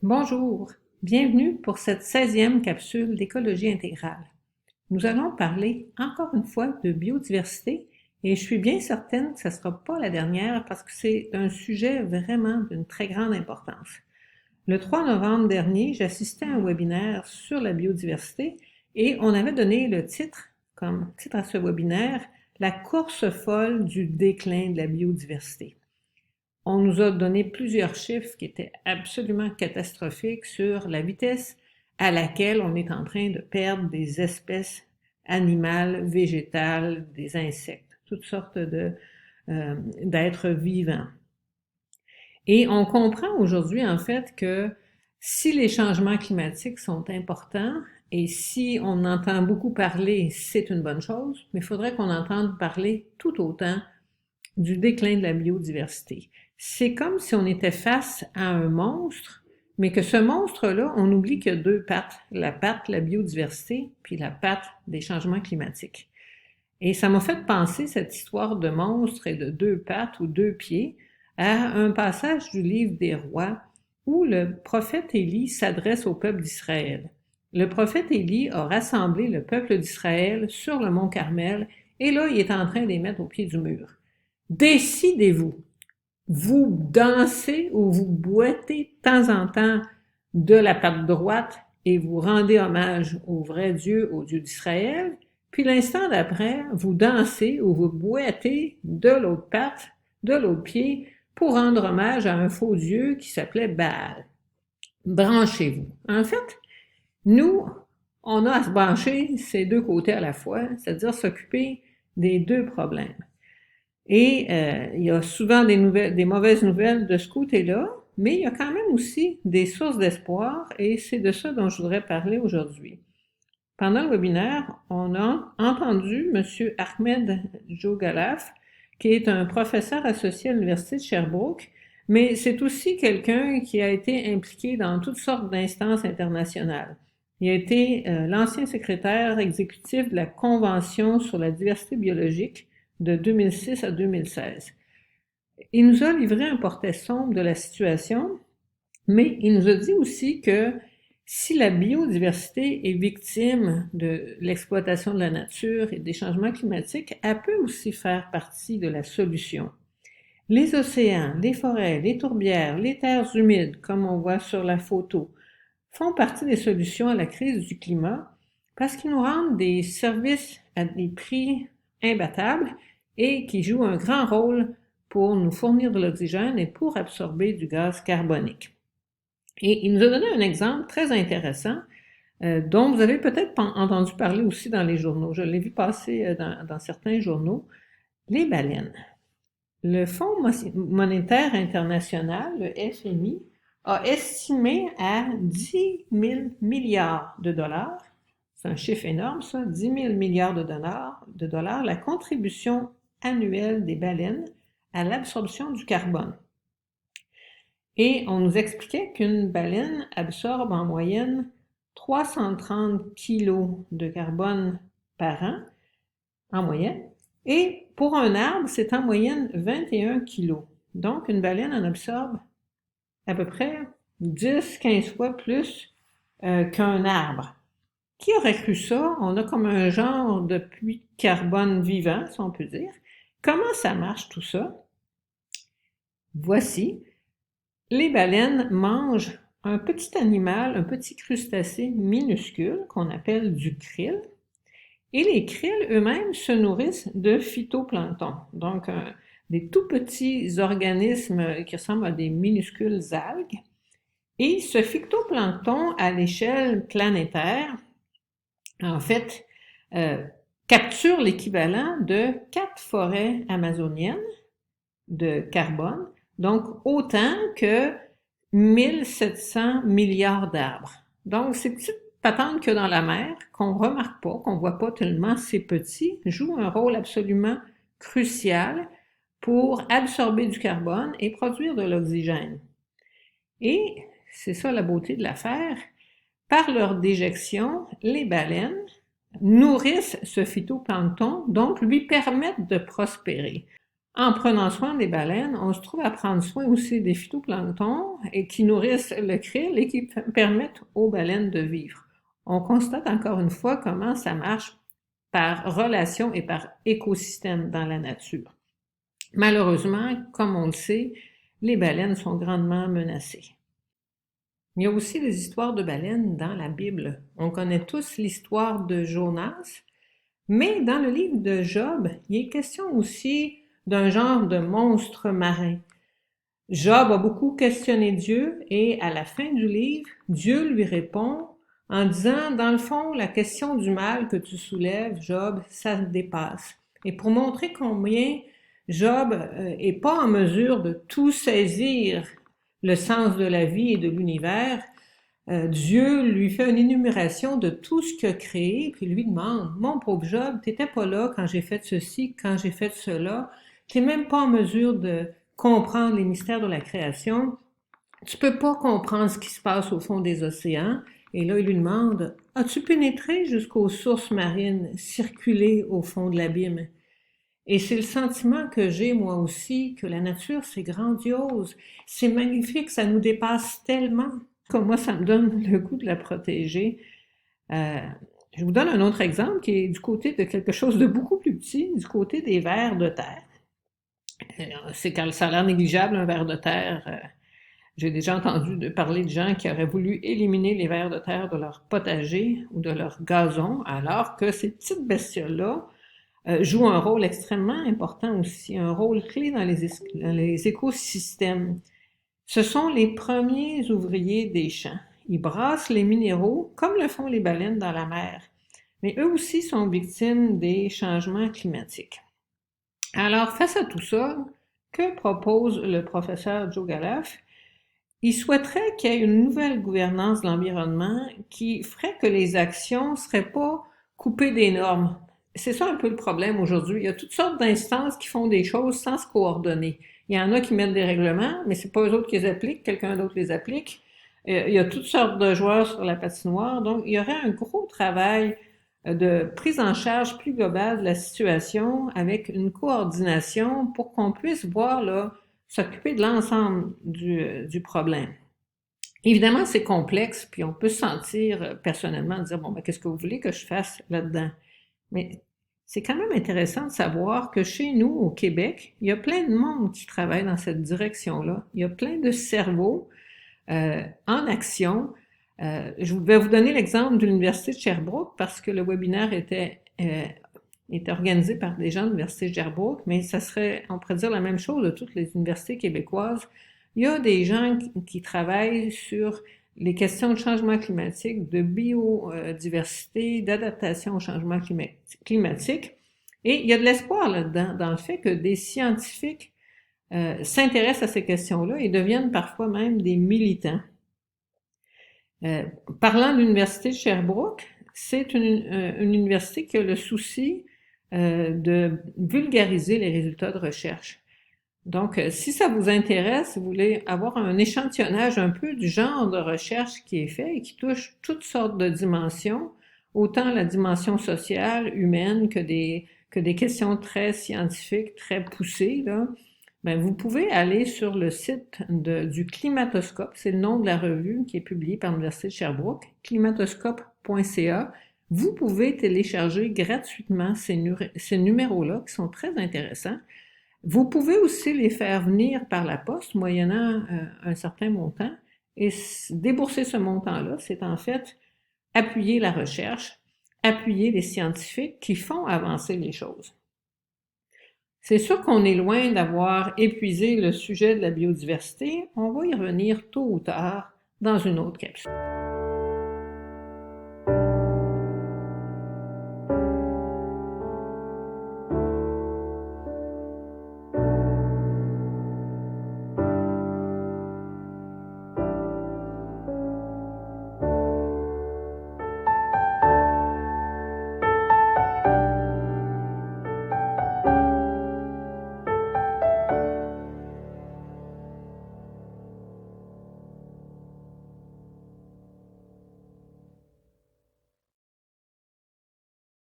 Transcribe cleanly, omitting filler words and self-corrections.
Bonjour, bienvenue pour cette 16e capsule d'écologie intégrale. Nous allons parler encore une fois de biodiversité et je suis bien certaine que ce ne sera pas la dernière parce que c'est un sujet vraiment d'une très grande importance. Le 3 novembre dernier, j'assistais à un webinaire sur la biodiversité et on avait donné le titre, comme titre à ce webinaire, La course folle du déclin de la biodiversité. On nous a donné plusieurs chiffres qui étaient absolument catastrophiques sur la vitesse à laquelle on est en train de perdre des espèces animales, végétales, des insectes, toutes sortes d'êtres vivants. Et on comprend aujourd'hui en fait que si les changements climatiques sont importants et si on entend beaucoup parler, c'est une bonne chose, mais il faudrait qu'on entende parler tout autant du déclin de la biodiversité. C'est comme si on était face à un monstre, mais que ce monstre-là, on oublie qu'il y a deux pattes, la patte de la biodiversité, puis la patte des changements climatiques. Et ça m'a fait penser, cette histoire de monstre et de deux pattes ou deux pieds, à un passage du livre des rois où le prophète Élie s'adresse au peuple d'Israël. Le prophète Élie a rassemblé le peuple d'Israël sur le mont Carmel et là, il est en train de les mettre au pied du mur. Décidez-vous. Vous dansez ou vous boitez de temps en temps de la patte droite et vous rendez hommage au vrai Dieu, au Dieu d'Israël, puis l'instant d'après, vous dansez ou vous boitez de l'autre patte, de l'autre pied, pour rendre hommage à un faux Dieu qui s'appelait Baal. Branchez-vous. En fait, nous, on a à se brancher ces deux côtés à la fois, c'est-à-dire s'occuper des deux problèmes. Et il y a souvent des mauvaises nouvelles de ce côté-là, mais il y a quand même aussi des sources d'espoir et c'est de ça dont je voudrais parler aujourd'hui. Pendant le webinaire, on a entendu M. Ahmed Jogalaf, qui est un professeur associé à l'Université de Sherbrooke, mais c'est aussi quelqu'un qui a été impliqué dans toutes sortes d'instances internationales. Il a été l'ancien secrétaire exécutif de la Convention sur la diversité biologique de 2006 à 2016. Il nous a livré un portrait sombre de la situation, mais il nous a dit aussi que si la biodiversité est victime de l'exploitation de la nature et des changements climatiques, elle peut aussi faire partie de la solution. Les océans, les forêts, les tourbières, les terres humides, comme on voit sur la photo, font partie des solutions à la crise du climat parce qu'ils nous rendent des services à des prix imbattables et qui jouent un grand rôle pour nous fournir de l'oxygène et pour absorber du gaz carbonique. Et il nous a donné un exemple très intéressant dont vous avez peut-être entendu parler aussi dans les journaux. Je l'ai vu passer dans certains journaux. Les baleines. Le Fonds monétaire international, le FMI, a estimé à 10 000 milliards de dollars, c'est un chiffre énorme ça, 10 000 milliards de dollars, la contribution annuelle des baleines à l'absorption du carbone. Et on nous expliquait qu'une baleine absorbe en moyenne 330 kilos de carbone par an, en moyenne, et pour un arbre, c'est en moyenne 21 kilos. Donc, une baleine en absorbe à peu près 10-15 fois plus qu'un arbre. Qui aurait cru ça? On a comme un genre de puits de carbone vivant, si on peut dire. Comment ça marche tout ça? Voici. Les baleines mangent un petit animal, un petit crustacé minuscule qu'on appelle du krill. Et les krills eux-mêmes se nourrissent de phytoplancton, donc des tout petits organismes qui ressemblent à des minuscules algues. Et ce phytoplancton, à l'échelle planétaire, en fait, capture l'équivalent de 4 forêts amazoniennes de carbone, donc autant que 1700 milliards d'arbres. Donc, ces petites patentes que dans la mer, qu'on remarque pas, qu'on voit pas tellement c'est petit, jouent un rôle absolument crucial pour absorber du carbone et produire de l'oxygène. Et c'est ça la beauté de l'affaire, par leur déjection, les baleines nourrissent ce phytoplancton, donc lui permettent de prospérer. En prenant soin des baleines, on se trouve à prendre soin aussi des phytoplanctons et qui nourrissent le krill et qui permettent aux baleines de vivre. On constate encore une fois comment ça marche par relation et par écosystème dans la nature. Malheureusement, comme on le sait, les baleines sont grandement menacées. Il y a aussi des histoires de baleines dans la Bible. On connaît tous l'histoire de Jonas, mais dans le livre de Job, il est question aussi d'un genre de monstre marin. Job a beaucoup questionné Dieu et à la fin du livre, Dieu lui répond en disant, dans le fond, la question du mal que tu soulèves, Job, ça te dépasse. Et pour montrer combien Job est pas en mesure de tout saisir le sens de la vie et de l'univers, Dieu lui fait une énumération de tout ce qu'il a créé, puis lui demande, mon pauvre Job, t'étais pas là quand j'ai fait ceci, quand j'ai fait cela, t'es même pas en mesure de comprendre les mystères de la création, tu peux pas comprendre ce qui se passe au fond des océans. Et là, il lui demande, as-tu pénétré jusqu'aux sources marines, circulé au fond de l'abîme? Et c'est le sentiment que j'ai moi aussi, que la nature, c'est grandiose, c'est magnifique, ça nous dépasse tellement. Comme moi, ça me donne le goût de la protéger. Euh, je vous donne un autre exemple qui est du côté de quelque chose de beaucoup plus petit, du côté des vers de terre. C'est quand ça a l'air négligeable, un ver de terre. J'ai déjà entendu parler de gens qui auraient voulu éliminer les vers de terre de leur potager ou de leur gazon, alors que ces petites bestioles-là jouent un rôle extrêmement important aussi, un rôle clé dans les écosystèmes. Ce sont les premiers ouvriers des champs. Ils brassent les minéraux comme le font les baleines dans la mer, mais eux aussi sont victimes des changements climatiques. Alors, face à tout ça, que propose le professeur Joe Gallaff? Il souhaiterait qu'il y ait une nouvelle gouvernance de l'environnement qui ferait que les actions ne seraient pas coupées des normes. C'est ça un peu le problème aujourd'hui. Il y a toutes sortes d'instances qui font des choses sans se coordonner. Il y en a qui mettent des règlements, mais c'est pas eux autres qui les appliquent, quelqu'un d'autre les applique. Il y a toutes sortes de joueurs sur la patinoire, donc il y aurait un gros travail de prise en charge plus globale de la situation avec une coordination pour qu'on puisse voir là, s'occuper de l'ensemble du problème. Évidemment, c'est complexe, puis on peut se sentir personnellement dire, bon, ben, qu'est-ce que vous voulez que je fasse là-dedans? Mais c'est quand même intéressant de savoir que chez nous, au Québec, il y a plein de monde qui travaille dans cette direction-là. Il y a plein de cerveaux en action. Je vais vous donner l'exemple de l'Université de Sherbrooke parce que le webinaire était organisé par des gens de l'Université de Sherbrooke, mais ça serait, on pourrait dire la même chose de toutes les universités québécoises. Il y a des gens qui travaillent sur les questions de changement climatique, de biodiversité, d'adaptation au changement climatique. Et il y a de l'espoir là-dedans, dans le fait que des scientifiques s'intéressent à ces questions-là et deviennent parfois même des militants. Parlant de l'Université de Sherbrooke, c'est une université qui a le souci de vulgariser les résultats de recherche. Donc, si ça vous intéresse, vous voulez avoir un échantillonnage un peu du genre de recherche qui est fait et qui touche toutes sortes de dimensions, autant la dimension sociale, humaine, que des questions très scientifiques, très poussées, là, ben, vous pouvez aller sur le site du Climatoscope, c'est le nom de la revue qui est publiée par l'Université de Sherbrooke, climatoscope.ca. Vous pouvez télécharger gratuitement ces numéros-là qui sont très intéressants. Vous pouvez aussi les faire venir par la poste, moyennant un certain montant, et débourser ce montant-là, c'est en fait appuyer la recherche, appuyer les scientifiques qui font avancer les choses. C'est sûr qu'on est loin d'avoir épuisé le sujet de la biodiversité, on va y revenir tôt ou tard dans une autre capsule.